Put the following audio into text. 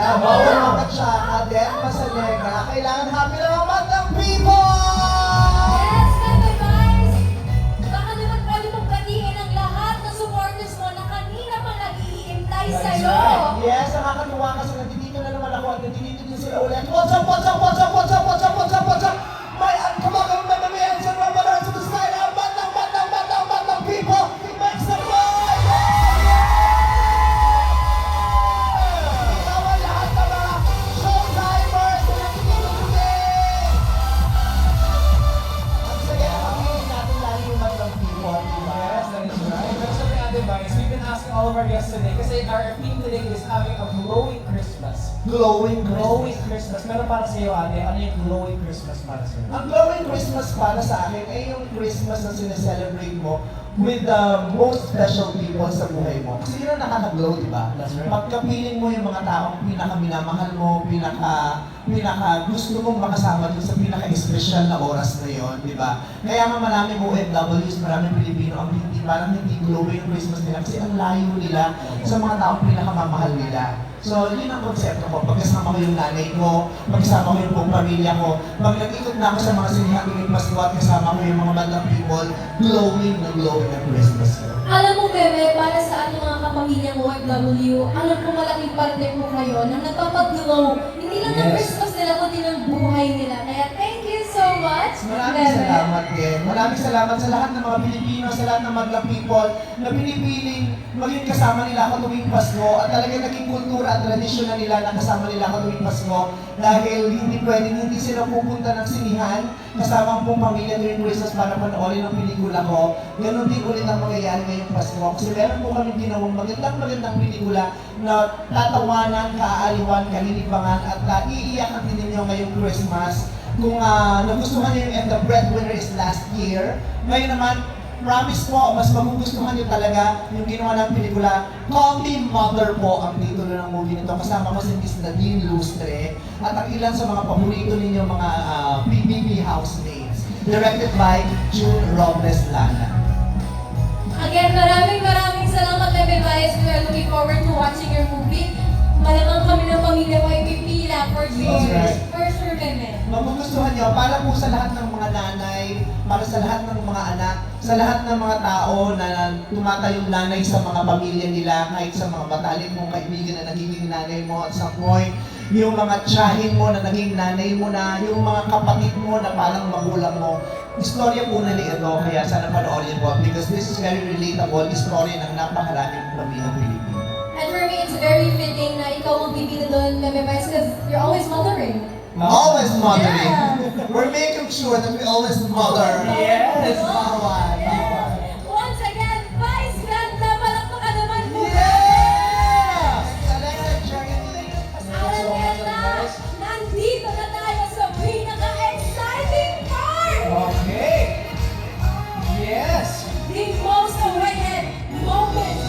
Bawal mga tsaka, Den Masalegra. Kailangan happy na mga batang people! Yes, Bebe Vice! Baka naman pwede mong batiin ang lahat ng supporters mo na kanina pa nag-iintay sa'yo. Yes, nakakatuwa kasi nandito na naman ako at nandito din sila ulit. What's up, what's up, what's up, what's up, what's up, what's up, what's up? Come on, may hands and rubber to the side. Batang people! Make some noise! Ikaw ang lahat ng mga showtimers na nandito today! Ang saya na pagiging natin lalo yung batang people, diba? Yes, that is right. That's what the advice. We've been asking all of our guests today kasi our theme today is having a glowing Christmas. Glowing Glowing Christmas. Meron para sa iyo, ate. Ano yung glowing Christmas para sa iyo? Ang glowing Christmas para sa akin ay yung Christmas na sineselebrate mo with the most special people sa buhay mo. Kasi yun ang nakaka-glow, di ba? That's right. Pagkapiling mo yung mga taong pinaka-minamahal mo, pinaka gusto mong makasama dun sa pinaka-espesyal na oras na yun, di ba? Kaya nga maraming OFWs, maraming Pilipino ang parang hindi glowing yung Christmas nila kasi ang layo nila sa mga taong pinakamamahal nila. So, yun ang konsepto ko. Pagkasama ko yung nanay ko, pagkasama ko yung buong pamilya ko, pag nag-ikot na ako sa mga sinihan tuwing Pasko at kasama ko yung mga madlang people, glowing na glowing ang Christmas ko. Alam mo, Bebe, para sa ating mga kapamilyang OFW, alam ko malaking parte mo kayo na nagpapag-glow. Hindi lang ng Yes. Christmas nila, kundi ng buhay nila. Kaya thank you so much, Maraming Bebe. salamat din. Maraming salamat sa lahat ng mga Pilipino, sa lahat ng madlang people na pinipiling maging kasama nila ako tuwing Pasko at talagang naging kultura at tradisyon na nila na kasama nila ako tuwing Pasko dahil hindi pwedeng hindi sila pupunta ng sinihan kasama ang buong pamilya tuwing Christmas para panoorin ang pelikula ko. Ganon din ulit ang mangyayari ngayong Pasko. Kasi meron po kami ginawang magandang pelikula na tatawanan, kaaliwan, kalilibangan at iiyakan din ninyo ngayong Christmas. Kung nagustuhan niyo yung And the Breadwinner is Last Year, ngayon naman, promise po, mas magugustuhan niyo talaga yung ginawa ng pelikula. Call Me Mother po ang titulo ng movie nito. Kasama ko si Miss Nadine Lustre at ang ilan sa mga paborito ninyo mga PBB housemates. Directed by June Robles Lana. Again, maraming salamat, Bebe Vice. We are looking forward to watching your movie. Malamang kami ng pamilya ko ay pipila for That's right. For sure, Bebe. Magugustuhan nyo, para po sa lahat ng mga nanay, para sa lahat ng mga anak, sa lahat ng mga tao na tumatayong nanay sa mga pamilya nila, kahit sa mga matalik mong kaibigan na nagiging nanay mo at sa point, yung mga tiyahin mo na naging nanay mo na, yung mga kapatid mo na parang magulang mo. Istorya po na ni ito, kaya sana panoorin po because this is very relatable, istorya ng napakaraming pamilyang Pilipino. And for me, it's very fitting na ikaw ang bibida doon, Bebe Vice, because you're always mothering. Always mothering. Yeah. We're making sure that we always mother. Yes. Bawal.